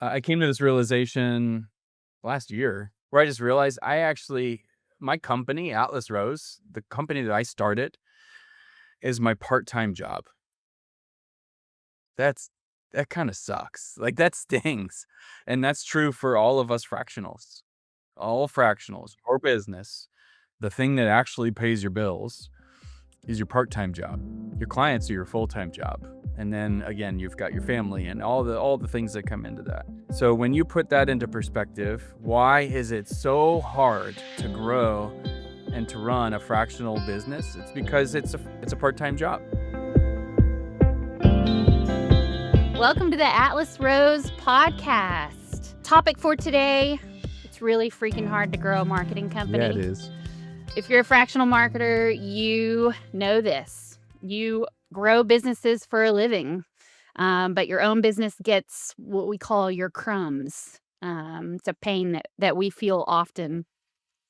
I came to this realization last year where I just realized my company, Atlas Rose, the company that I started, is my part-time job. That's that kind of sucks. Like that stings. And that's true for all of us fractionals. All fractionals or business. The thing that actually pays your bills is your part-time job. Your clients are your full-time job. And then again, you've got your family and all the things that come into that. So when you put that into perspective, why is it so hard to grow and to run a fractional business? It's because it's a part-time job. Welcome to the Atlas Rose podcast. Topic for today, it's really freaking hard to grow a marketing company. Yeah, it is. If you're a fractional marketer, you know this. You grow businesses for a living, but your own business gets what we call your crumbs. It's a pain that we feel often.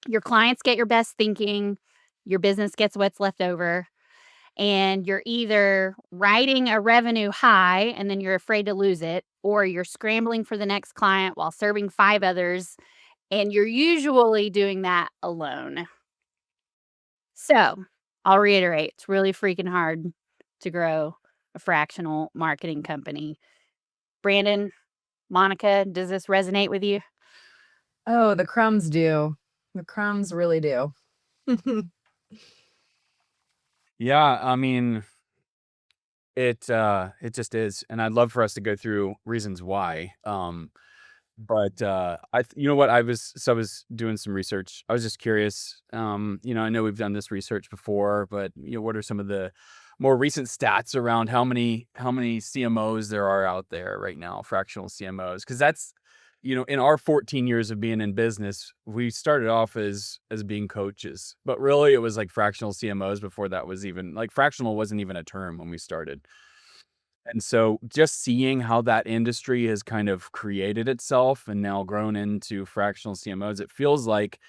Your clients get your best thinking, your business gets what's left over. And you're either riding a revenue high and then you're afraid to lose it, or you're scrambling for the next client while serving 5 others, and you're usually doing that alone. So, I'll reiterate, it's really freaking hard to grow a fractional marketing company. Brandon, Monica, does this resonate with you? Oh, the crumbs do. The crumbs really do. Yeah, I mean, it just is, and I'd love for us to go through reasons why. But you know what? I was doing some research. I was just curious. I know we've done this research before, but what are some of the more recent stats around how many CMOs there are out there right now, fractional CMOs? Because that's in our 14 years of being in business, we started off as being coaches, but really it was like fractional CMOs before that was even like fractional wasn't even a term when we started. And so just seeing how that industry has kind of created itself and now grown into fractional CMOs, it feels like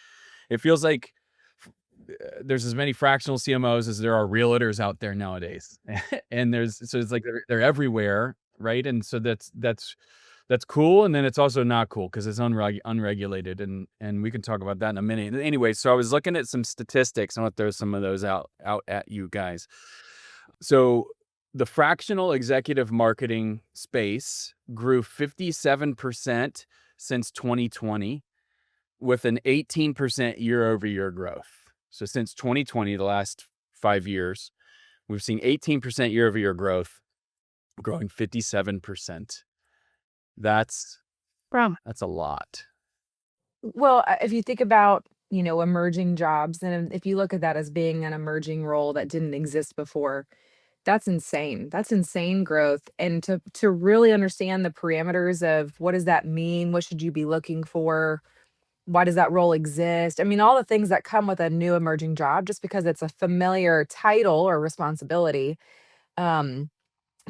there's as many fractional CMOs as there are realtors out there nowadays. And it's like they're everywhere, right? And so that's cool, and then it's also not cool because it's unregulated, and we can talk about that in a minute. Anyway, so I was looking at some statistics. I want to throw some of those out at you guys. So the fractional executive marketing space grew 57% since 2020 with an 18% year-over-year growth. So since 2020, the last 5 years, we've seen 18% year-over-year growth, growing 57%. That's a lot. Well, if you think about, emerging jobs, and if you look at that as being an emerging role that didn't exist before, that's insane. That's insane growth. And to really understand the parameters of what does that mean? What should you be looking for? Why does that role exist? I mean, all the things that come with a new emerging job, just because it's a familiar title or responsibility, um,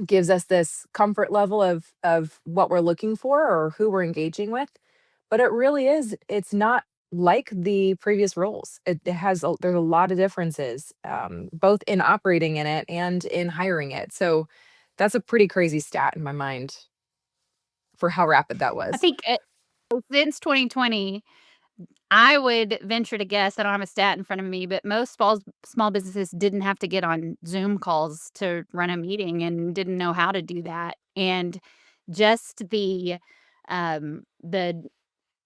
gives us this comfort level of what we're looking for or who we're engaging with. But it really is, it's not like the previous roles. There's a lot of differences, both in operating in it and in hiring it. So that's a pretty crazy stat in my mind for how rapid that I was. think since 2020, I would venture to guess, I don't have a stat in front of me, but most small businesses didn't have to get on Zoom calls to run a meeting and didn't know how to do that. And just the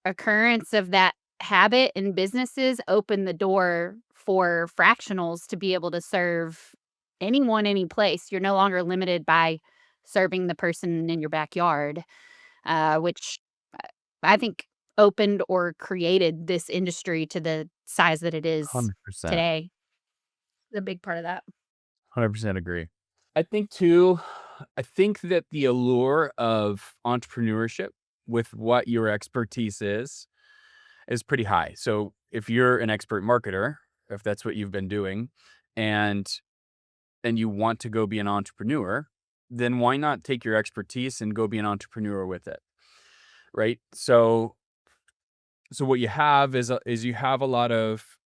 occurrence of that habit in businesses opened the door for fractionals to be able to serve anyone, any place. You're no longer limited by serving the person in your backyard, which I think opened or created this industry to the size that it is 100%. today. The big part of that. 100% agree. I think too, I think that the allure of entrepreneurship with what your expertise is pretty high. So if you're an expert marketer, if that's what you've been doing, and you want to go be an entrepreneur, then why not take your expertise and go be an entrepreneur with it, right? So what you have is you have a lot of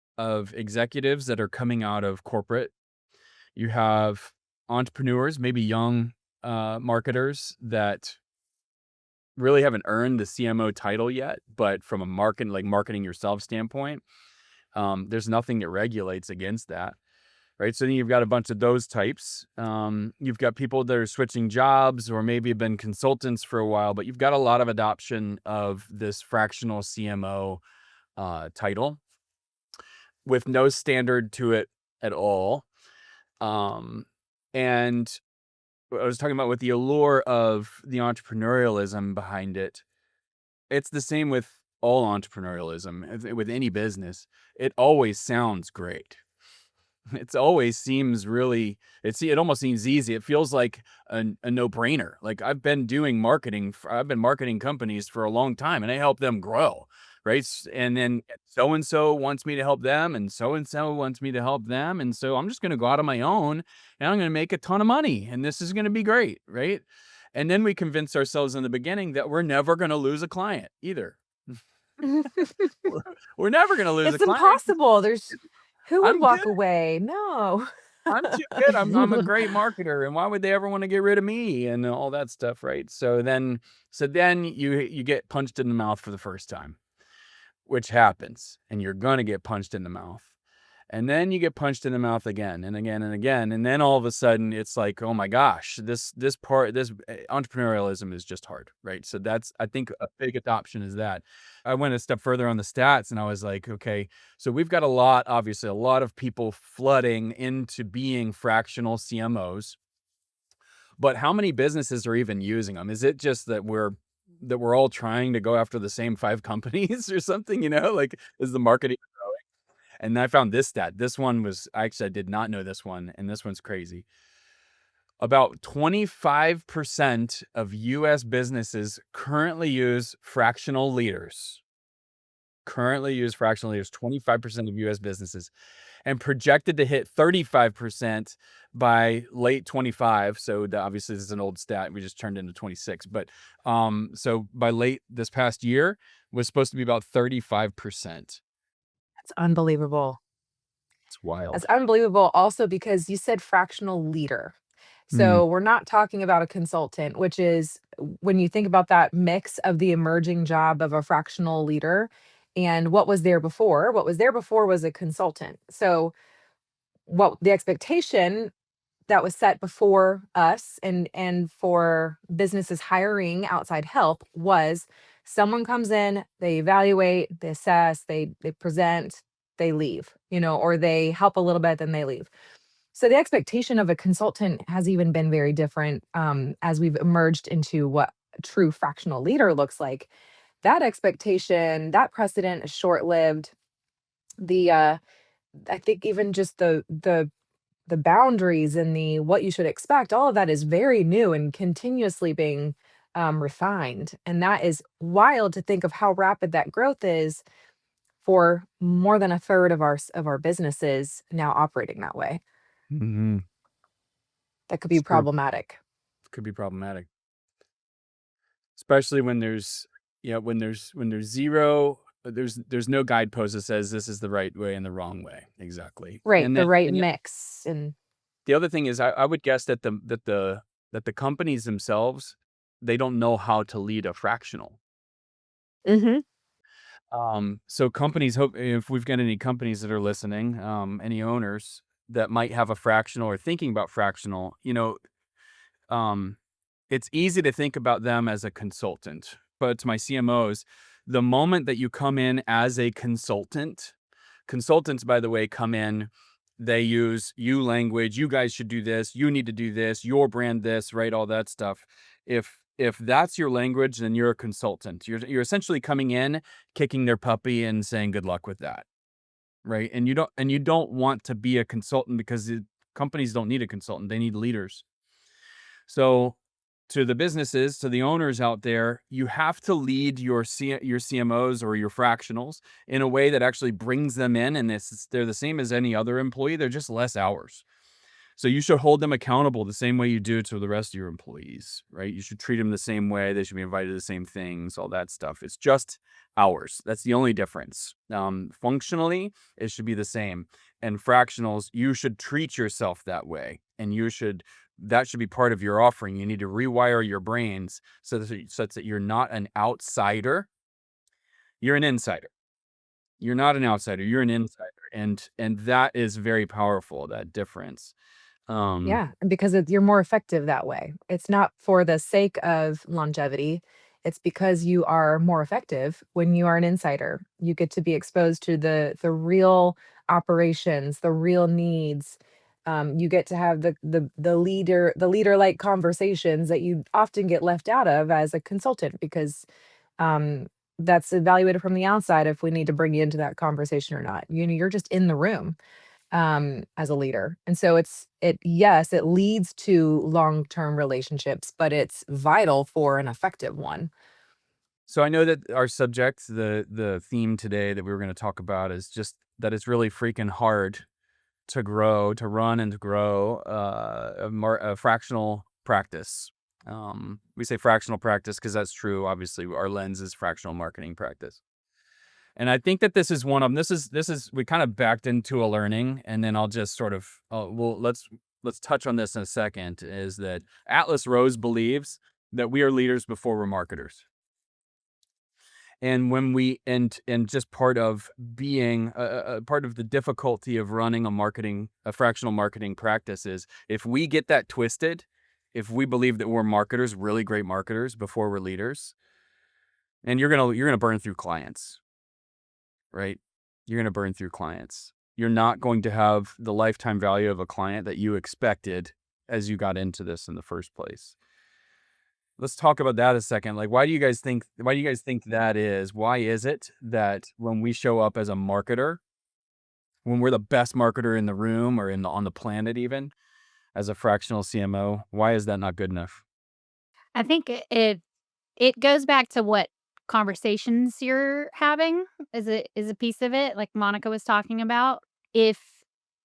executives that are coming out of corporate. You have entrepreneurs, maybe young marketers that really haven't earned the CMO title yet, but from a marketing yourself standpoint, there's nothing that regulates against that. Right. So then you've got a bunch of those types. You've got people that are switching jobs or maybe have been consultants for a while, but you've got a lot of adoption of this fractional CMO title with no standard to it at all. And I was talking about with the allure of the entrepreneurialism behind it. It's the same with all entrepreneurialism, with any business. It always sounds great. It's always seems really it almost seems easy. It feels like a no-brainer. Like I've been marketing companies for a long time and I help them grow, right? And then so and so wants me to help them and so wants me to help them, and so I'm just going to go out on my own and I'm going to make a ton of money and this is going to be great, right? And then we convince ourselves in the beginning that we're never going to lose a client either. We're, we're never going to lose a It's client. impossible. Who would I'm good. walk away? No. I'm too good. I'm a great marketer, and why would they ever want to get rid of me and all that stuff, right? So then you get punched in the mouth for the first time, which happens, and you're gonna get punched in the mouth. And then you get punched in the mouth again and again and again, and then all of a sudden it's like, oh my gosh, this entrepreneurialism is just hard, right? So that's, I think, a big adoption is that. I went a step further on the stats, and I was like, okay, so we've got obviously a lot of people flooding into being fractional CMOs, but how many businesses are even using them? Is it just that we're all trying to go after the same 5 companies or something? Like, is the marketing? And I found this stat. This one was actually, I did not know this one, and this one's crazy. About 25% of US businesses currently use fractional leaders. 25% of US businesses, and projected to hit 35% by late 25. So obviously this is an old stat. We just turned into 26. But so by late this past year was supposed to be about 35%. That's unbelievable. It's That's wild. unbelievable also because you said fractional leader. Mm. So we're not talking about a consultant, which is when you think about that mix of the emerging job of a fractional leader and what was there before was a consultant. So what the expectation that was set before us and for businesses hiring outside help was someone comes in, they evaluate, they assess, they present, they leave, or they help a little bit, then they leave. So the expectation of a consultant has even been very different as we've emerged into what a true fractional leader looks like. That expectation, that precedent is short lived. The I think even just the boundaries and the what you should expect, all of that is very new and continuously being refined. And that is wild to think of how rapid that growth is for more than a third of our businesses now operating that way. Mhm. That could be It's true. problematic. Could be problematic, especially when there's zero, there's no guidepost that says this is the right way and the wrong way exactly. Right, And the then right and yet mix and the other thing is, I would guess that the companies themselves, they don't know how to lead a fractional. Mhm. So companies, hope if we've got any companies that are listening, any owners that might have a fractional or thinking about fractional, um, it's easy to think about them as a consultant. But to my CMOs, the moment that you come in as a consultant, consultants, by the way, come in, they use you language. You guys should do this. You need to do this. Your brand this, right? All that stuff. If that's your language, then you're a consultant. You're essentially coming in, kicking their puppy, and saying good luck with that, right? And you don't want to be a consultant because companies don't need a consultant. They need leaders. So to the businesses, to the owners out there, you have to lead your CMOs or your fractionals in a way that actually brings them in, and they're the same as any other employee. They're just less hours. So you should hold them accountable the same way you do to the rest of your employees, right? You should treat them the same way. They should be invited to the same things, all that stuff. It's just hours. That's the only difference. Functionally, it should be the same. And fractionals, you should treat yourself that way, and you should that should be part of your offering. You need to rewire your brains such that you're not an outsider, you're an insider. You're not an outsider, you're an insider, and that is very powerful, that difference. Um, Yeah, and because you're more effective that way. It's not for the sake of longevity. It's because you are more effective when you are an insider. You get to be exposed to the real operations, the real needs. You get to have the leader like conversations that you often get left out of as a consultant because um, that's evaluated from the outside if we need to bring you into that conversation or not. You know, you're just in the room as a leader. And so yes, it leads to long-term relationships, but it's vital for an effective one. so I know that our subject, the theme today that we were gonna talk about is just that it's really freaking hard to grow, to run and to grow, a fractional practice. We say fractional practice because that's true. Obviously, our lens is fractional marketing practice. And I think that this is one of them. This is we kind of backed into a learning, and then I'll just sort of well let's touch on this in a second. Is that Atlas Rose believes that we are leaders before we're marketers, and when we and just part of being part of the difficulty of running a fractional marketing practice is if we get that twisted, if we believe that we're marketers, really great marketers before we're leaders, and you're gonna burn through clients, right? You're going to burn through clients. You're not going to have the lifetime value of a client that you expected as you got into this in the first place. Let's talk about that a second. Like, why do you guys think that is? Why is it that when we show up as a marketer, when we're the best marketer in the room or on the planet, even as a fractional CMO, why is that not good enough? I think it goes back to what conversations you're having is a piece of it, like Monica was talking about. If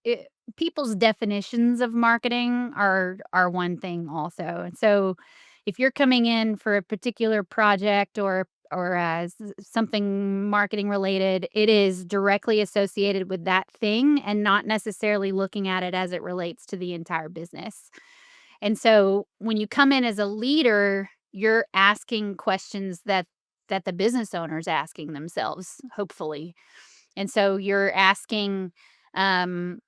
it People's definitions of marketing are one thing also, and so if you're coming in for a particular project or as something marketing related, it is directly associated with that thing and not necessarily looking at it as it relates to the entire business. And so when you come in as a leader, you're asking questions that the business owner is asking themselves, hopefully. And so you're asking um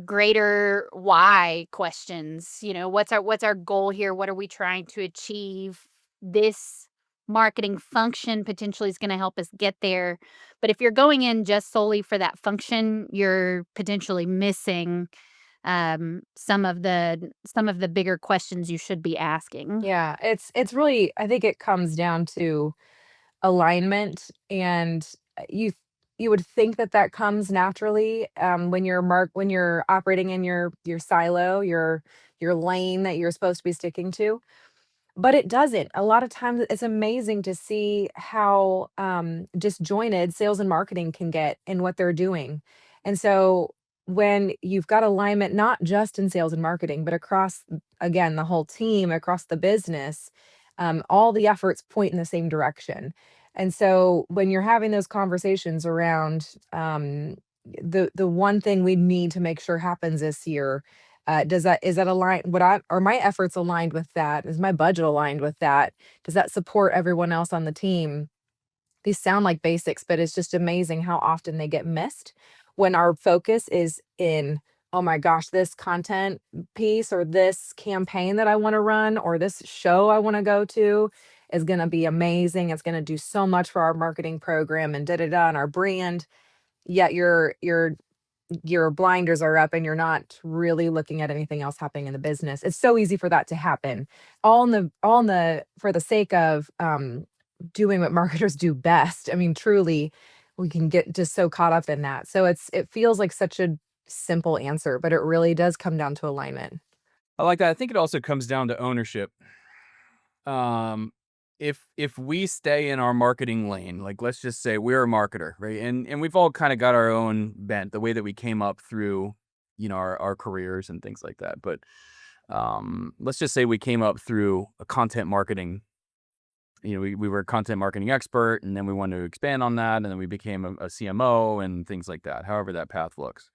greater why questions. What's our goal here? What are we trying to achieve? This marketing function potentially is going to help us get there. But if you're going in just solely for that function, you're potentially missing some of the bigger questions you should be asking. Yeah, it's really I think it comes down to alignment and you would think that that comes naturally when when you're operating in your silo, your lane that you're supposed to be sticking to. But it doesn't. A lot of times it's amazing to see how, disjointed sales and marketing can get in what they're doing. And so when you've got alignment, not just in sales and marketing, but across, again, the whole team, across the business, all the efforts point in the same direction. And so when you're having those conversations around, the one thing we need to make sure happens this year, is that aligned? Are my efforts aligned with that? Is my budget aligned with that? Does that support everyone else on the team? These sound like basics, but it's just amazing how often they get missed when our focus is in, oh my gosh, this content piece or this campaign that I want to run or this show I want to go to is going to be amazing. It's going to do so much for our marketing program and da da da and our brand. Yet your blinders are up and you're not really looking at anything else happening in the business. It's so easy for that to happen. All in the for the sake of doing what marketers do best. I mean, truly, we can get just so caught up in that. So it feels like such a simple answer, but it really does come down to alignment. I like that. I think it also comes down to ownership. Um, if we stay in our marketing lane, like let's just say we're a marketer, right? And we've all kind of got our own bent, the way that we came up through, our careers and things like that. But let's just say we came up through a content marketing. We were a content marketing expert, and then we wanted to expand on that, and then we became a CMO and things like that. However, that path looks.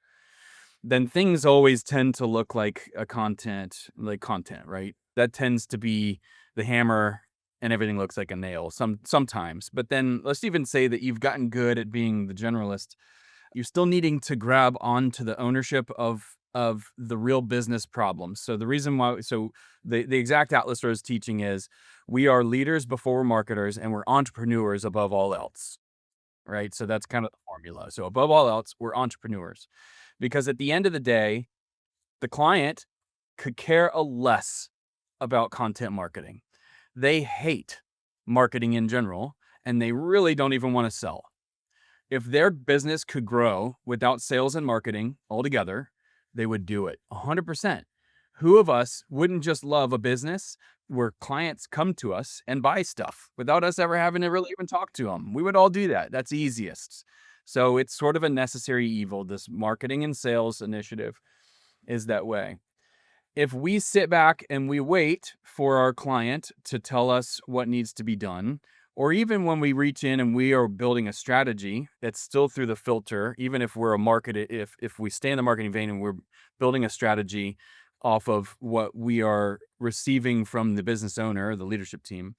then things always tend to look like content, right? That tends to be the hammer and everything looks like a nail sometimes. But then let's even say that you've gotten good at being the generalist. You're still needing to grab onto the ownership of the real business problems. So the reason why the exact Atlas Rose teaching is we are leaders before we're marketers and we're entrepreneurs above all else. Right? So that's kind of the formula. So above all else, we're entrepreneurs. Because at the end of the day, the client could care a less about content marketing. They hate marketing in general, and they really don't even want to sell. If their business could grow without sales and marketing altogether, they would do it 100%. Who of us wouldn't just love a business where clients come to us and buy stuff without us ever having to really even talk to them? We would all do that. That's easiest. So it's sort of a necessary evil. This marketing and sales initiative is that way. If we sit back and we wait for our client to tell us what needs to be done, or even when we reach in and we are building a strategy that's still through the filter, even if we're a if we stay in the marketing vein and we're building a strategy off of what we are receiving from the business owner, the leadership team,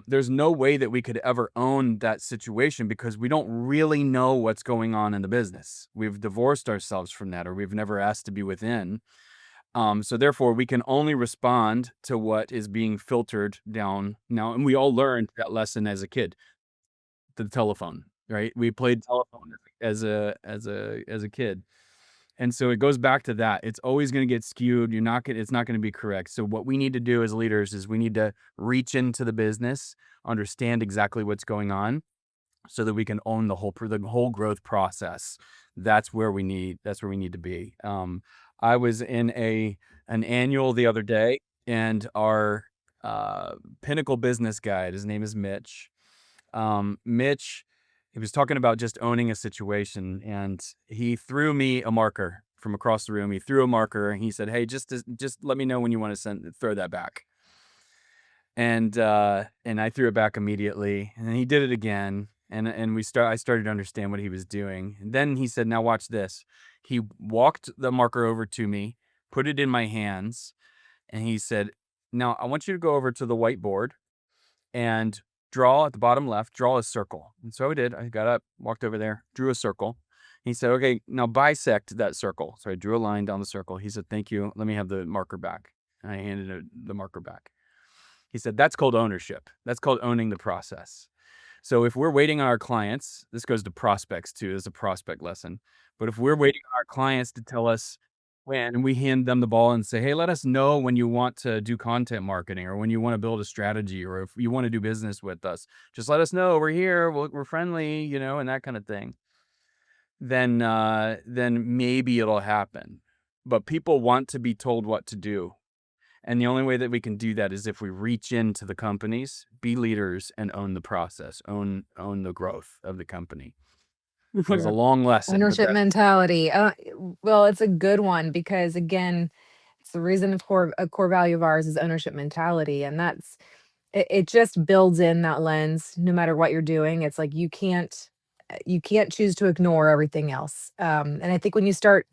there's no way that we could ever own that situation because we don't really know what's going on in the business. We've divorced ourselves from that, or we've never asked to be within. So therefore, we can only respond to what is being filtered down now. And we all learned that lesson as a kid, the telephone, right? We played telephone as a kid. And so it goes back to that. It's always going to get skewed. It's not going to be correct. So what we need to do as leaders is we need to reach into the business, understand exactly what's going on so that we can own the whole growth process. That's where we need to be. I was in an annual the other day, and our Pinnacle business guide, his name is Mitch. Mitch, he was talking about just owning a situation, and he threw me a marker from across the room. He threw a marker, and he said, "Hey, just let me know when you want to throw that back." And I threw it back immediately, and then he did it again, and I started to understand what he was doing. And then he said, "Now watch this." He walked the marker over to me, put it in my hands, and he said, "Now I want you to go over to the whiteboard and draw at the bottom left, draw a circle." And so I did. I got up, walked over there, drew a circle. He said, "Okay, now bisect that circle." So I drew a line down the circle. He said, "Thank you. Let me have the marker back." And I handed the marker back. He said, "That's called ownership. That's called owning the process." So if we're waiting on our clients, this goes to prospects too, as a prospect lesson. But if we're waiting on our clients to tell us when we hand them the ball and say, "Hey, let us know when you want to do content marketing or when you want to build a strategy or if you want to do business with us, just let us know. We're here. We're friendly, and that kind of thing." Then maybe it'll happen. But people want to be told what to do. And the only way that we can do that is if we reach into the companies, be leaders, and own the process, own the growth of the company. It was a Yeah. long lesson, but Ownership mentality. Well, it's a good one because again, it's the reason a core value of ours is ownership mentality, and it just builds in that lens no matter what you're doing. It's like you can't choose to ignore everything else. And I think when you start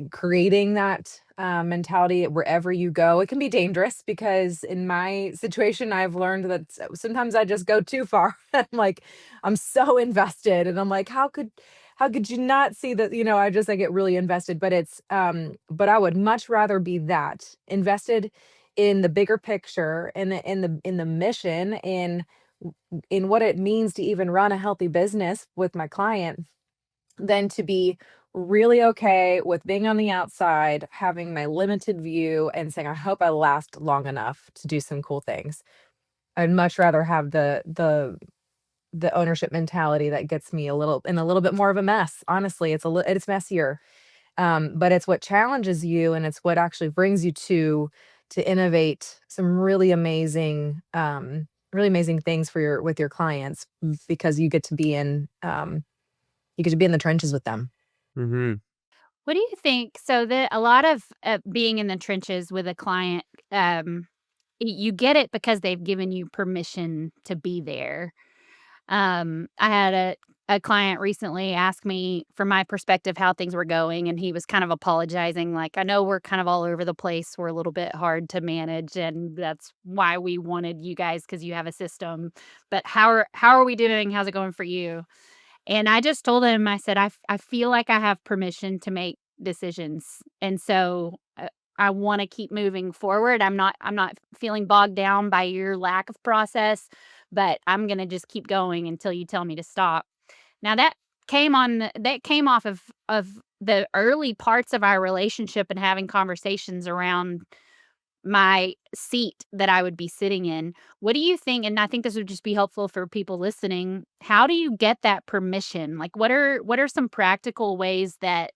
creating that mentality wherever you go, it can be dangerous because in my situation, I've learned that sometimes I just go too far. I'm like, I'm so invested, and I'm like, how could you not see that? I get really invested. But I would much rather be that invested in the bigger picture, in the mission, in what it means to even run a healthy business with my client than to be really okay with being on the outside, having my limited view and saying, I hope I last long enough to do some cool things. I'd much rather have the ownership mentality that gets me a little bit more of a mess. Honestly, it's messier. But it's what challenges you and it's what actually brings you to innovate some really amazing things with your clients because you get to be in the trenches with them. Mhm. What do you think? So that a lot of being in the trenches with a client, you get it because they've given you permission to be there. I had a client recently asked me from my perspective how things were going, and he was kind of apologizing, like, "I know we're kind of all over the place. We're a little bit hard to manage, and that's why we wanted you guys because you have a system. But how are we doing? How's it going for you?" And I just told him, I said, I feel like I have permission to make decisions, and so, I wanna keep moving forward. I'm not feeling bogged down by your lack of process, but I'm gonna just keep going until you tell me to stop." Now that came off of the early parts of our relationship and having conversations around my seat that I would be sitting in. What do you think, and I think this would just be helpful for people listening, how do you get that permission? Like, what are some practical ways that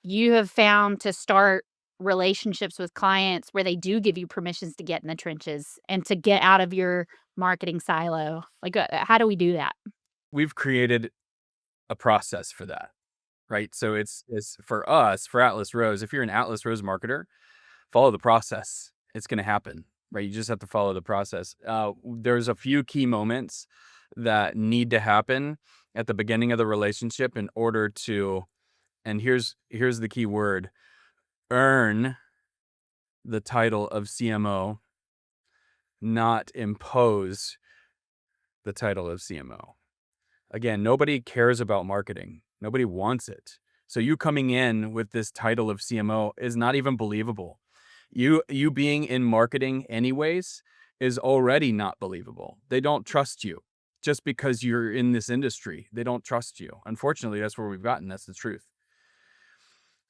you have found to start relationships with clients where they do give you permissions to get in the trenches and to get out of your marketing silo? Like, how do we do that? We've created a process for that, right? So it's for us, for Atlas Rose, if you're an Atlas Rose marketer, follow the process. It's gonna happen, right? You just have to follow the process. There's a few key moments that need to happen at the beginning of the relationship in order to, and here's the key word, earn the title of CMO, not impose the title of CMO. Again, nobody cares about marketing. Nobody wants it. So you coming in with this title of CMO is not even believable. You being in marketing anyways is already not believable. They don't trust you just because you're in this industry. They don't trust you. Unfortunately, that's where we've gotten. That's the truth.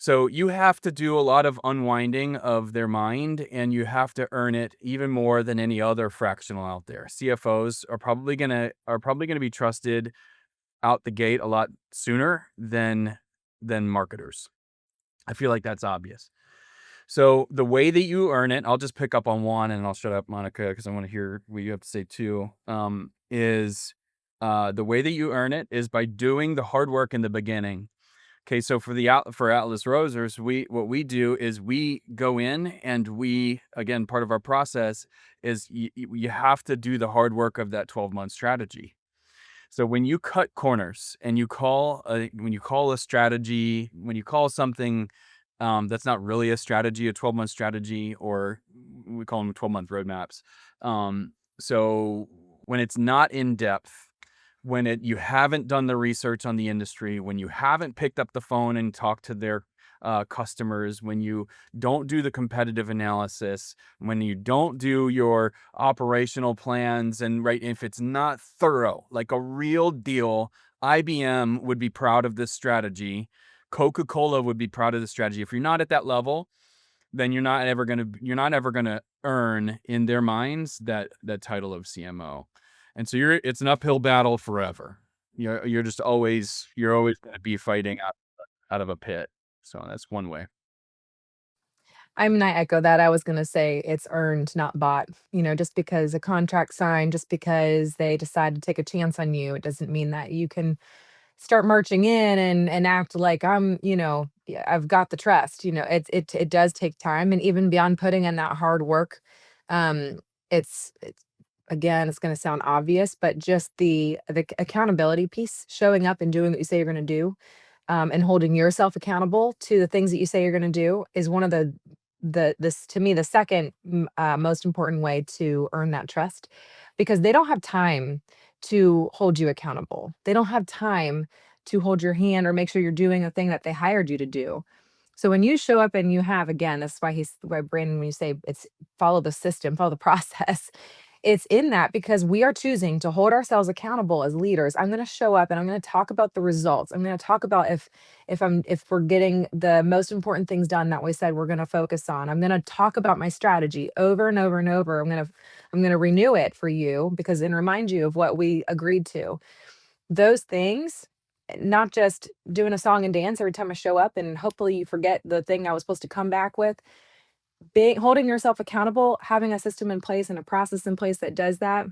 So you have to do a lot of unwinding of their mind, and you have to earn it even more than any other fractional out there. CFOs are probably gonna be trusted out the gate a lot sooner than marketers. I feel like that's obvious. So the way that you earn it, I'll just pick up on one and I'll shut up, Monica, because I want to hear what you have to say too. Is the way that you earn it is by doing the hard work in the beginning. Okay, so for Atlas Rosers, what we do is we go in and we, again, part of our process is you have to do the hard work of that 12-month strategy. So when you cut corners and when you call a strategy, when you call something that's not really a strategy, a 12-month strategy, or we call them 12-month roadmaps. So when it's not in depth, when you haven't done the research on the industry, when you haven't picked up the phone and talked to their customers, when you don't do the competitive analysis, when you don't do your operational plans, and right, if it's not thorough, like a real deal, IBM would be proud of this strategy. Coca-Cola would be proud of the strategy. If you're not at that level, then you're not ever gonna earn in their minds that title of CMO. And so it's an uphill battle forever. You're always gonna be fighting out of a pit. So that's one way. I mean, I echo that. I was gonna say it's earned, not bought. Just because a contract signed, just because they decide to take a chance on you, it doesn't mean that you can start marching in and act like yeah, I've got the trust. It does take time, and even beyond putting in that hard work, um, it's again, it's gonna sound obvious, but just the accountability piece, showing up and doing what you say you're gonna do, and holding yourself accountable to the things that you say you're gonna do is one of this to me, the second, most important way to earn that trust, because they don't have time to hold you accountable. They don't have time to hold your hand or make sure you're doing the thing that they hired you to do. So when you show up and you have, again, that's why Brandon, when you say it's follow the system, follow the process, it's in that because we are choosing to hold ourselves accountable as leaders. I'm going to show up and I'm going to talk about the results. I'm going to talk about if we're getting the most important things done that we said we're going to focus on. I'm going to talk about my strategy over and over and over. I'm going to renew it for you because and remind you of what we agreed to. Those things, not just doing a song and dance every time I show up and hopefully you forget the thing I was supposed to come back with. Being holding yourself accountable, having a system in place and a process in place that does that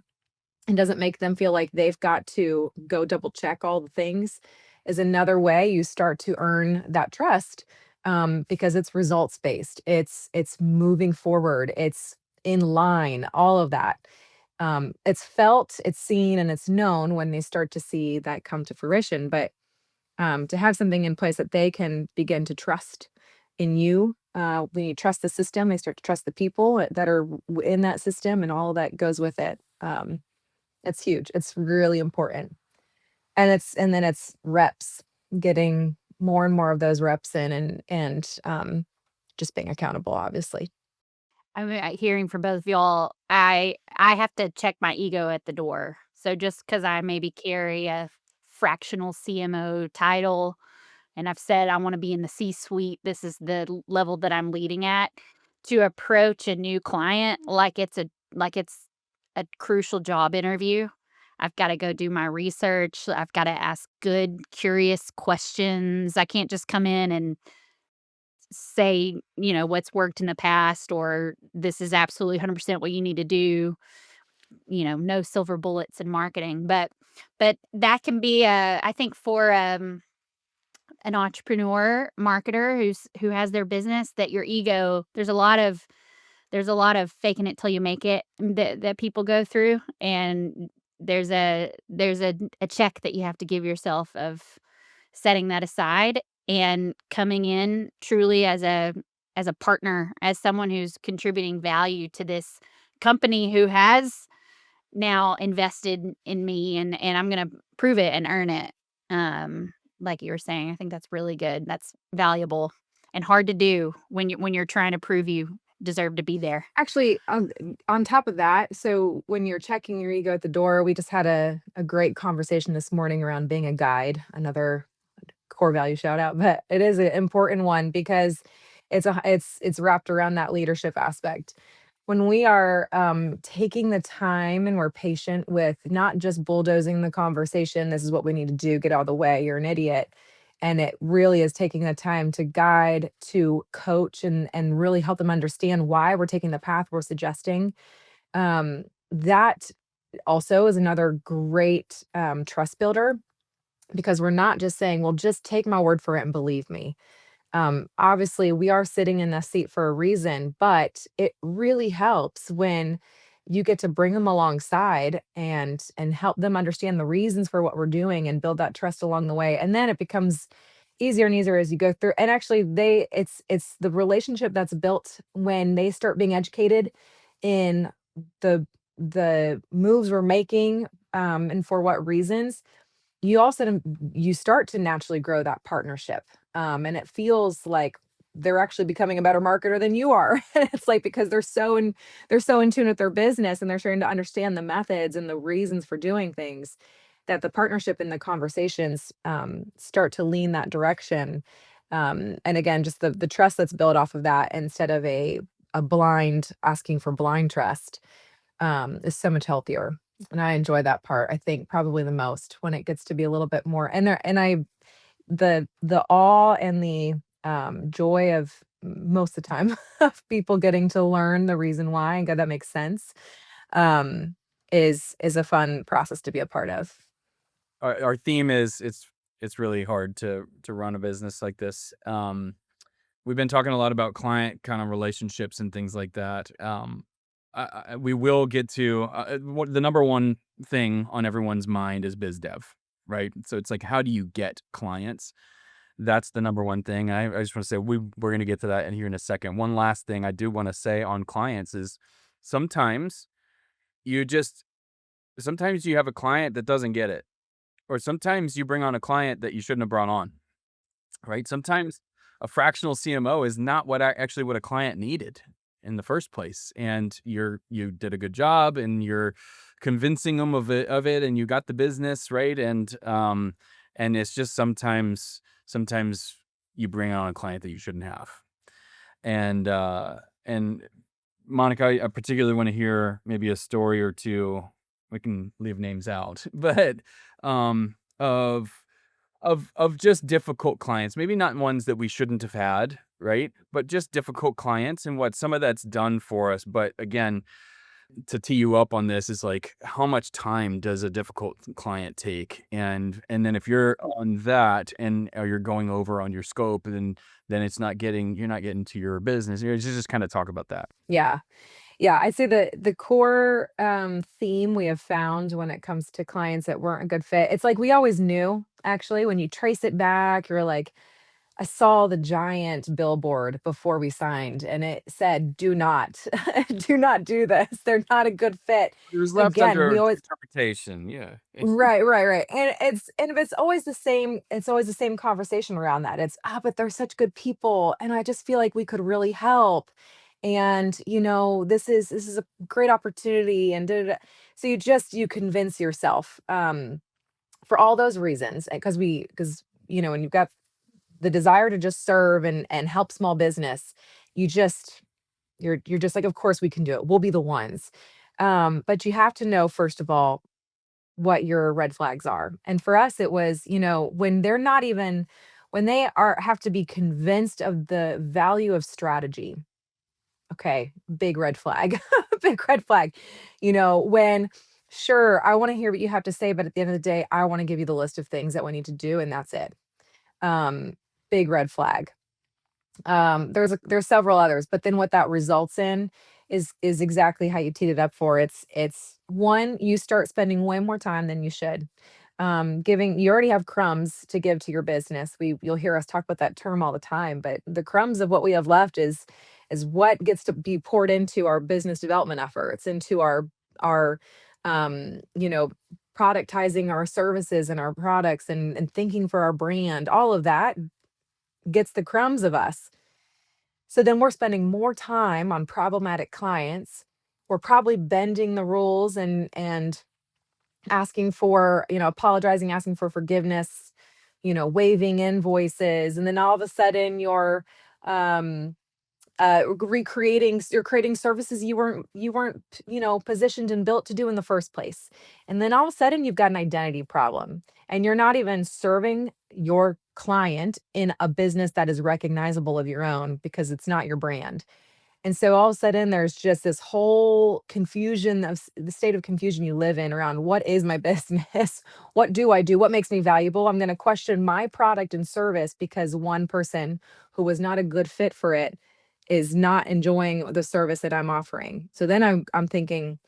and doesn't make them feel like they've got to go double check all the things is another way you start to earn that trust, because it's results based. It's moving forward. It's in line, all of that. It's felt, it's seen, and it's known when they start to see that come to fruition. But to have something in place that they can begin to trust in you. When you trust the system, they start to trust the people that are in that system and all that goes with it. It's huge. It's really important. And then it's reps, getting more and more of those reps in and just being accountable, obviously. I mean, hearing from both of y'all, I have to check my ego at the door. So just because I maybe carry a fractional CMO title, and I've said I wanna be in the C-suite, this is the level that I'm leading at, to approach a new client like it's a crucial job interview. I've gotta go do my research, I've gotta ask good, curious questions. I can't just come in and say, what's worked in the past, or this is absolutely 100% what you need to do, no silver bullets in marketing. But that can be I think for an entrepreneur marketer who has their business, that your ego, there's a lot of faking it till you make it that people go through, and there's a check that you have to give yourself of setting that aside and coming in truly as a partner, as someone who's contributing value to this company who has now invested in me, and I'm gonna prove it and earn it. Like you were saying, I think that's really good. That's valuable and hard to do when you're trying to prove you deserve to be there. Actually, on top of that, so when you're checking your ego at the door, we just had a great conversation this morning around being a guide, another core value shout out, but it is an important one because it's wrapped around that leadership aspect. When we are taking the time and we're patient with not just bulldozing the conversation, this is what we need to do, get out of the way, you're an idiot. And it really is taking the time to guide, to coach, and really help them understand why we're taking the path we're suggesting. That also is another great trust builder because we're not just saying, well, just take my word for it and believe me. Obviously, we are sitting in that seat for a reason, but it really helps when you get to bring them alongside and help them understand the reasons for what we're doing and build that trust along the way. And then it becomes easier and easier as you go through. And actually, it's the relationship that's built when they start being educated in the moves we're making, and for what reasons. You start to naturally grow that partnership, and it feels like they're actually becoming a better marketer than you are. It's like because they're so in tune with their business, and they're starting to understand the methods and the reasons for doing things, that the partnership and the conversations, start to lean that direction. And again, just the trust that's built off of that instead of a blind asking for blind trust, is so much healthier. And I enjoy that part, I think, probably the most when it gets to be a little bit more and I the awe and the, joy of most of the time of people getting to learn the reason why and go, "That makes sense," um, is a fun process to be a part of. Our theme is it's really hard to run a business like this. We've been talking a lot about client kind of relationships and things like that. We will get to what the number one thing on everyone's mind is biz dev, right? So it's like, how do you get clients? That's the number one thing. I just want to say we're going to get to that in here in a second. One last thing I do want to say on clients is sometimes you just sometimes you have a client that doesn't get it, or sometimes you bring on a client that you shouldn't have brought on, right? Sometimes a fractional CMO is not actually what a client needed in the first place, and you did a good job, and you're convincing them of it, and you got the business right, and it's just sometimes you bring on a client that you shouldn't have, and Monica, I particularly want to hear maybe a story or two. We can leave names out, but of just difficult clients, maybe not ones that we shouldn't have had, right? But just difficult clients and what some of that's done for us. But again, to tee you up on this is like, how much time does a difficult client take? And then if you're on that and or you're going over on your scope, then you're not getting to your business. You just kind of talk about that. Yeah. Yeah, I'd say the core, theme we have found when it comes to clients that weren't a good fit, it's like we always knew, actually, when you trace it back, you're like, I saw the giant billboard before we signed, and it said, "Do not, do not do this. They're not a good fit." It was left Again, we under always interpretation, yeah. right, right, right. And it's always the same conversation around that. It's, "Ah, but they're such good people, and I just feel like we could really help. And, this is a great opportunity and da, da, da." So you convince yourself for all those reasons because when you've got the desire to just serve and help small business, you just you're just like, of course we can do it. We'll be the ones. But you have to know first of all what your red flags are. And for us, it was, when they're not even when they are have to be convinced of the value of strategy. Okay, big red flag. Big red flag. When sure, I want to hear what you have to say, but at the end of the day, I want to give you the list of things that we need to do, and that's it. Um, Big red flag. There's several others, but then what that results in is exactly how you teed it up for. It's one, you start spending way more time than you should. Giving you already have crumbs to give to your business. You'll hear us talk about that term all the time, but the crumbs of what we have left is what gets to be poured into our business development efforts, into our um, you know, productizing our services and our products and thinking for our brand. All of that gets the crumbs of us. So then we're spending more time on problematic clients. We're probably bending the rules and asking for, apologizing, asking for forgiveness, waiving invoices, and then all of a sudden um you're creating services you weren't positioned and built to do in the first place. And then all of a sudden you've got an identity problem, and you're not even serving your client in a business that is recognizable of your own because it's not your brand. And so all of a sudden, there's just this whole confusion of the state of confusion you live in around what is my business? What do I do? What makes me valuable? I'm going to question my product and service because one person who was not a good fit for it is not enjoying the service that I'm offering. So then I'm thinking,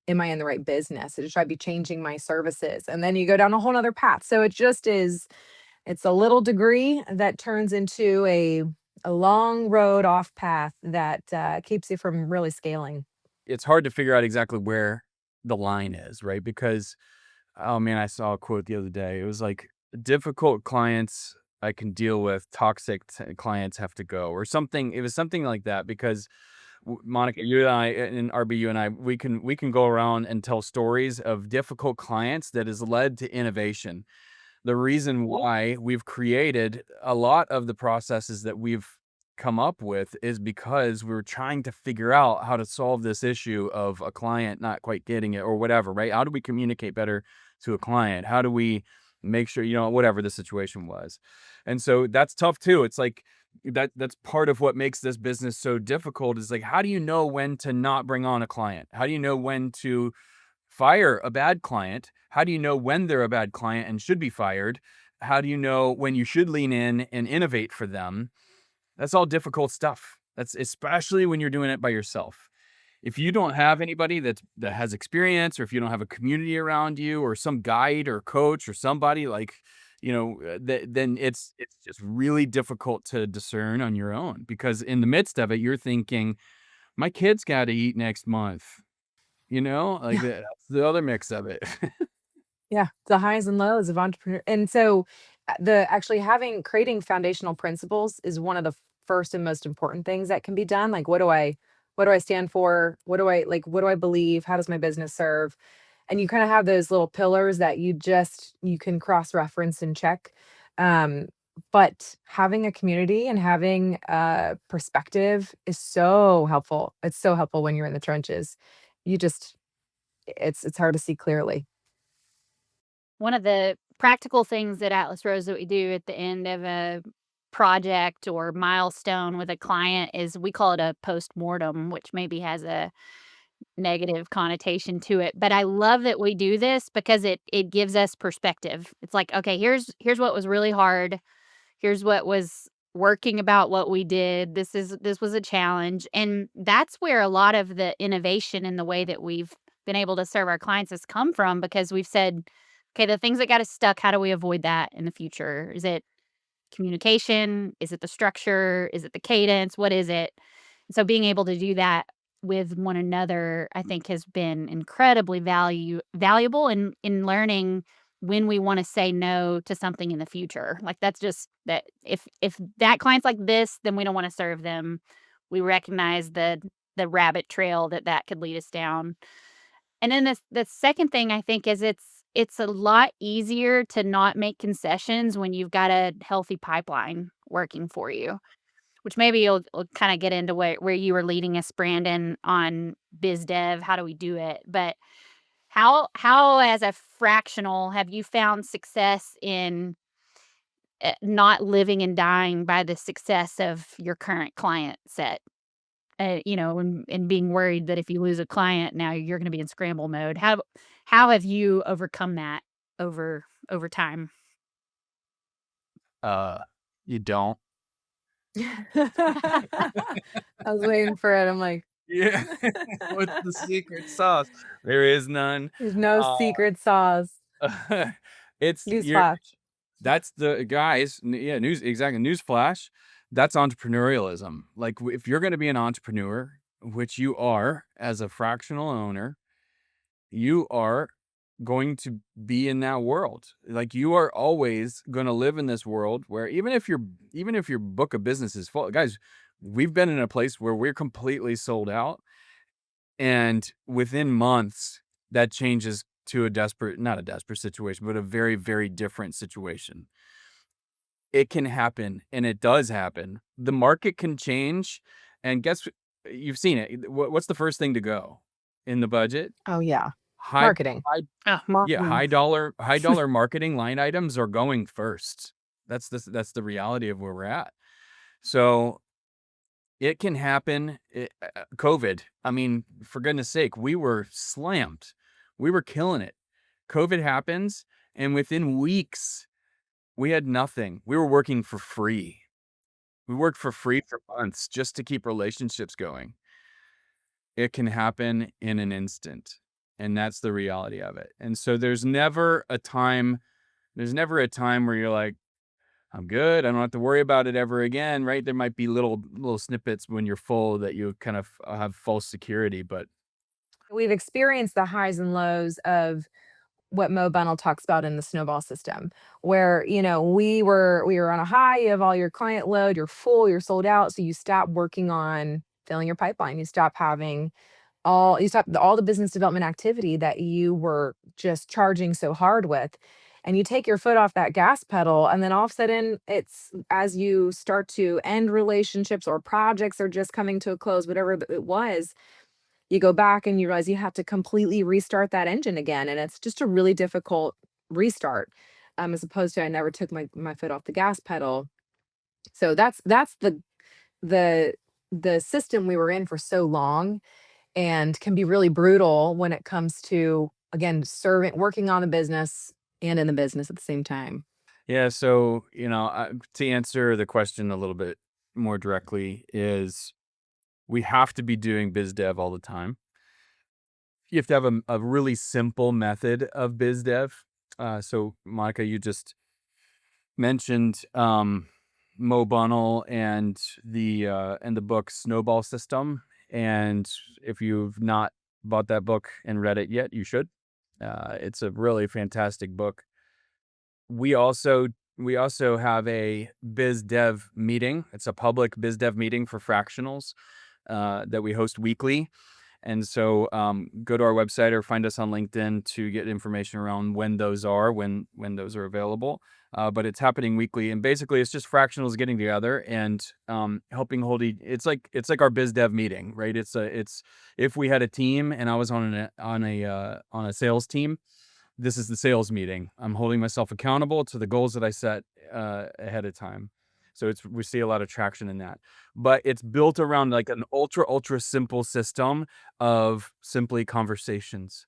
am I in the right business? Should I be changing my services? And then you go down a whole nother path. So it's a little degree that turns into a long road off path that, keeps you from really scaling. It's hard to figure out exactly where the line is, right? Because, oh man, I saw a quote the other day. It was like, difficult clients I can deal with, toxic clients have to go, or something. It was something like that because Monica, you and I, and RB, you and I, we can go around and tell stories of difficult clients that has led to innovation. The reason why we've created a lot of the processes that we've come up with is because we were trying to figure out how to solve this issue of a client not quite getting it or whatever, right? How do we communicate better to a client? How do we make sure, whatever the situation was? And so that's tough too. It's like that's part of what makes this business so difficult is like, how do you know when to not bring on a client? How do you know when to fire a bad client? How do you know when they're a bad client and should be fired? How do you know when you should lean in and innovate for them? That's all difficult stuff. That's especially when you're doing it by yourself. If you don't have anybody that has experience, or if you don't have a community around you, or some guide or coach or somebody like, then it's just really difficult to discern on your own because in the midst of it, you're thinking, my kid's got to eat next month. Like Yeah. that's the other mix of it. Yeah, the highs and lows of entrepreneur and so, the actually having creating foundational principles is one of the first and most important things that can be done. Like, what do I stand for? What do I believe? How does my business serve? And you kinda have those little pillars that you can cross-reference and check. Um, but having a community and having, perspective is so helpful. It's so helpful when you're in the trenches. You just it's hard to see clearly. One of the practical things at Atlas Rose that we do at the end of a project or milestone with a client is we call it a postmortem, which maybe has a negative connotation to it. But I love that we do this because it gives us perspective. It's like, okay, here's what was really hard. Here's what was working about what we did. This was a challenge, and that's where a lot of the innovation in the way that we've been able to serve our clients has come from because we've said, "Okay, the things that got us stuck, how do we avoid that in the future? Is it communication? Is it the structure? Is it the cadence? What is it?" So being able to do that with one another, I think has been incredibly valuable in learning when we wanna say no to something in the future. Like, that's just that if that client's like this, then we don't wanna serve them. We recognize the rabbit trail that that could lead us down. And then the second thing I think is it's a lot easier to not make concessions when you've got a healthy pipeline working for you, which maybe you'll kinda get into where you were leading us, Brandon, on biz dev, how do we do it? But how as a fractional have you found success in, not living and dying by the success of your current client set? And being worried that if you lose a client, now you're gonna be in scramble mode. How have you overcome that over time? Uh, you don't. I was waiting for it. I'm like, Yeah. What's the secret sauce? There is none. there's no Uh, secret sauce. it's you're Newsflash. that's the guys, yeah, newsflash, that's entrepreneurialism. Like, if you're gonna be an entrepreneur, which you are as a fractional owner, you are going to be in that world. Like, you are always gonna live in this world where even if your book of business is full, guys, we've been in a place where we're completely sold out, and within months, that changes to not a desperate situation, but a very, very different situation. It can happen, and it does happen. The market can change, and you've seen it. What's the first thing to go in the budget? Oh yeah. High Marketing. high Oh, yeah, Marketing. high dollar marketing line items are going first. That's the reality of where we're at. So, it can happen. COVID, I mean, for goodness sake, we were slammed. We were killing it. COVID happens, and within weeks, we had nothing. We were working for free. We worked for free for months just to keep relationships going. It can happen in an instant, and that's the reality of it. And so there's never a time where you're like, "I'm good. I don't have to worry about it ever again," right? There might be little snippets when you're full that you kind of have false security, but We've experienced the highs and lows of what Mo Bunnell talks about in the snowball system, where we were on a high, you have all your client load, you're full, you're sold out, so you stop working on filling your pipeline. You stop all the business development activity that you were just charging so hard with. And you take your foot off that gas pedal, and then all of a sudden, it's as you start to end relationships or projects are just coming to a close, whatever it was, you go back and you realize you have to completely restart that engine again, and it's just a really difficult restart, as opposed to I never took my foot off the gas pedal. So that's the the system we were in for so long and can be really brutal when it comes to, again, serving working on the business and in the business at the same time. yeah, so, to answer the question a little bit more directly is we have to be doing biz dev all the time. You have to have a really simple method of biz dev. So Monica, you just mentioned Mo Bunnell and the book Snowball System. And if you've not bought that book and read it yet, you should. It's a really fantastic book. We also we also have a biz dev meeting. It's a public biz dev meeting for fractionals that we host weekly. And so go to our website or find us on LinkedIn to get information around when those are available. But it's happening weekly, and basically it's just fractionals getting together and helping hold. It's like our biz dev meeting, right? It's if we had a team and I was on a sales team, this is the sales meeting. I'm holding myself accountable to the goals that I set ahead of time. So we see a lot of traction in that, but it's built around like an ultra simple system of simply conversations.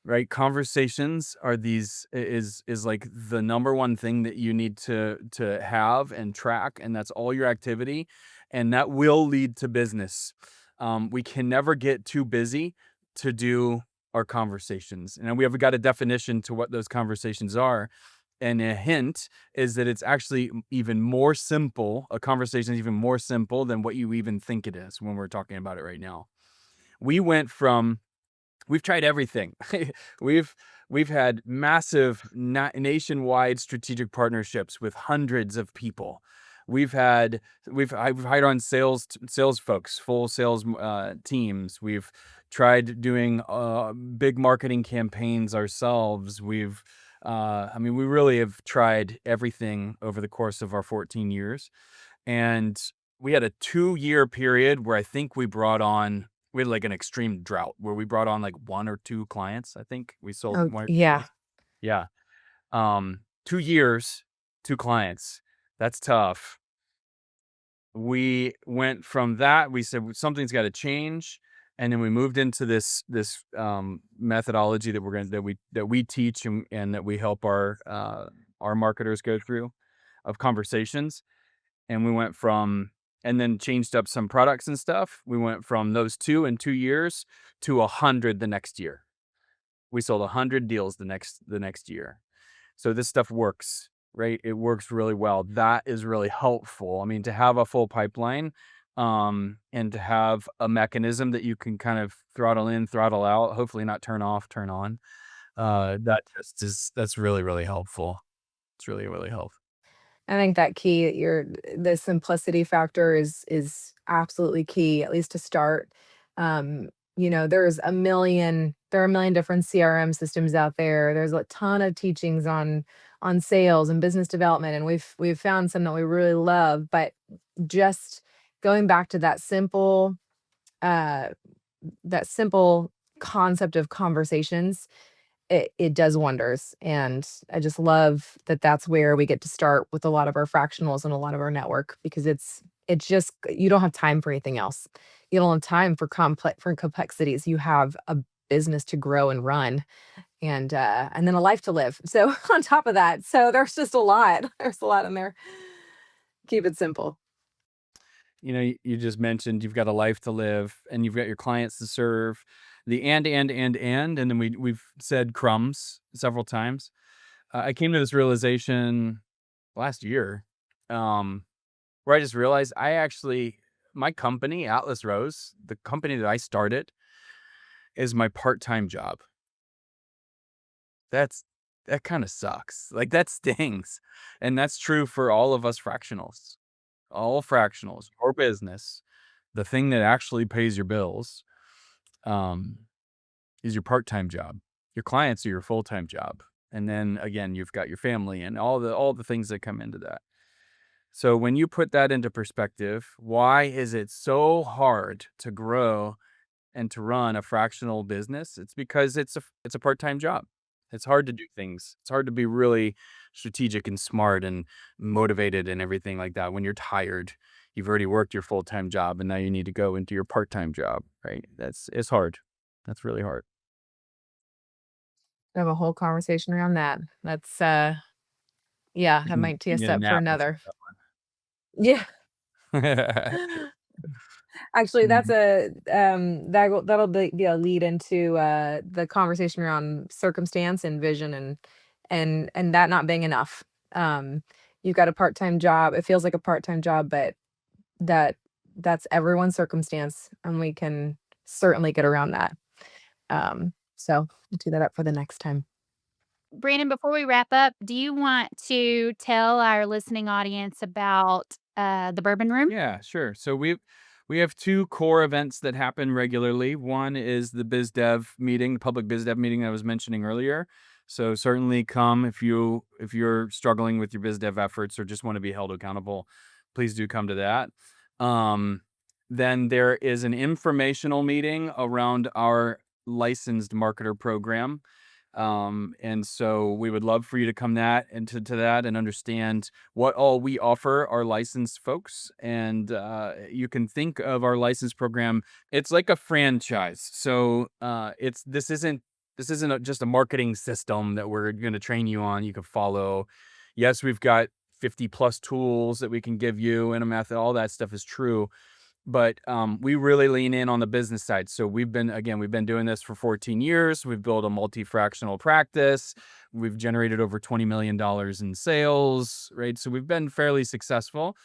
right? Conversations are is like the number one thing that you need to have and track, and that's all your activity, and that will lead to business. We can never get too busy to do our conversations, and we have got a definition to what those conversations are. And a hint is that it's actually even more simple. A conversation is even more simple than what you even think it is when we're talking about it right now. We went from We've tried everything. We've we've had massive nationwide strategic partnerships with hundreds of people. We've had I've hired on sales folks, full sales teams. We've tried doing big marketing campaigns ourselves. I mean, we really have tried everything over the course of our 14 years. And we had a 2-year period where I think we had like an extreme drought where we brought on like 1 or 2 clients. I think we sold Oh, 1 or 2 yeah. clients. Yeah. 2 years, 2 clients. That's tough. We went from that, we said something's got to change. And then we moved into this methodology that we teach and that we help our marketers go through of conversations. And we went from and then changed up some products and stuff. We went from those 2 in 2 years to 100 the next year. We sold 100 deals the next year. So this stuff works, right? It works really well. That is really helpful. I mean, to have a full pipeline, and to have a mechanism that you can kind of throttle in, throttle out, hopefully not turn off, turn on. That's really, really helpful. It's really, really helpful. I think that key your the simplicity factor is absolutely key, at least to start. There are a million different CRM systems out there. There's a ton of teachings on sales and business development, and we've found some that we really love, but just going back to uh that simple concept of conversations, it does wonders, and I just love that that's where we get to start with a lot of our fractionals and a lot of our network because it's just you don't have time for anything else. You don't have time for complexities. You have a business to grow and run and then a life to live. So on top of that, so there's just a lot. There's a lot in there. Keep it simple. You just mentioned you've got a life to live and you've got your clients to serve. The and then we've said crumbs several times. I came to this realization last year, um, where I just realized my company, Atlas Rose, the company that I started, is my part-time job. That's that kind of sucks. Like that stings. And that's true for all of us fractionals. All fractionals or business, the thing that actually pays your bills, um, is your part-time job. Your clients are your full-time job. And then again, you've got your family and all the things that come into that. So when you put that into perspective, why is it so hard to grow and to run a fractional business? It's because it's a part-time job. It's hard to do things. It's hard to be really strategic and smart and motivated and everything like that when you're tired. You've already worked your full-time job and now you need to go into your part-time job, right? It's hard. That's really hard. Have a whole conversation around that. That's yeah, that might tee You us need a up for nap before another. Yeah. that Actually, that's one. be a lead into the conversation around circumstance and vision and that not being enough. Um, you've got a part-time job. It feels like a part-time job, but that that's everyone's circumstance, and we can certainly get around that. So we'll do that up for the next time. Brandon, before we wrap up, do you want to tell our listening audience about, the Bourbon Room? Yeah, sure. So we have 2 core events that happen regularly. One is the biz dev meeting, the public biz dev meeting I was mentioning earlier. So certainly come if you're struggling with your biz dev efforts or just want to be held accountable, please do come to that. Um, then there is an informational meeting around our licensed marketer program. And so we would love for you to come to that and understand what all we offer our licensed folks. And you can think of our license program, it's like a franchise. So this isn't this isn't just a marketing system that we're going to train you on. You can follow. Yes, we've got 50 plus tools that we can give you and a method. All that stuff is true. But we really lean in on the business side. So we've been doing this for 14 years. We've built a multi-fractional practice. We've generated over $20 million in sales, right? So we've been fairly successful.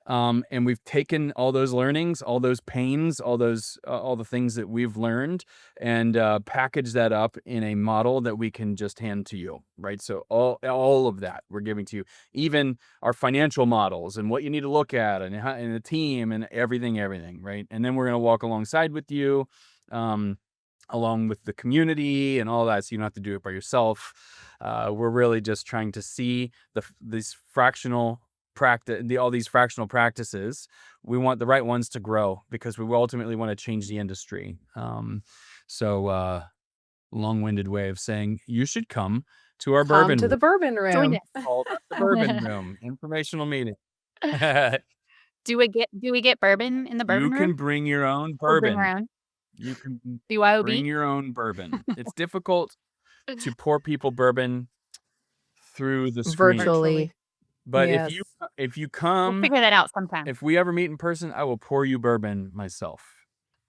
And we've taken all those learnings, all those pains, all the things that we've learned, and package that up in a model that we can just hand to you, right? So all of that we're giving to you, even our financial models and what you need to look at, and the team and everything, right? And then we're gonna walk alongside with you, along with the community and all that, so you don't have to do it by yourself. We're really just trying to see these fractional all these fractional practices. We want the right ones to grow because we ultimately want to change the industry. So long-winded way of saying you should come to our Come bourbon to the room bourbon Join room. called the Bourbon Room Informational Meeting. Do we get bourbon in the You bourbon can room? bring your own Or bring our bourbon. own? You can bring BYOB? your own bourbon. It's difficult to pour people bourbon through the screen. Virtually. But Yes. if you We'll come, figure that out sometime. if we ever meet in person, I will pour you bourbon myself.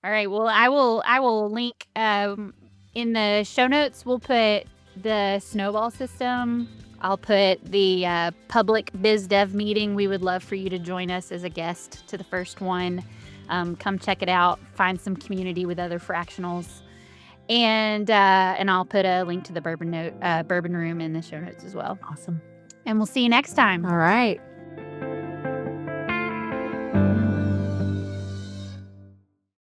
All right. Well, I will link in the show notes. We'll put the snowball system. I'll put the public biz dev meeting. We would love for you to join us as a guest to the first one. Come check it out. Find some community with other fractionals, and I'll put a link to the bourbon room in the show notes as well. Awesome. And we'll see you next time. All right.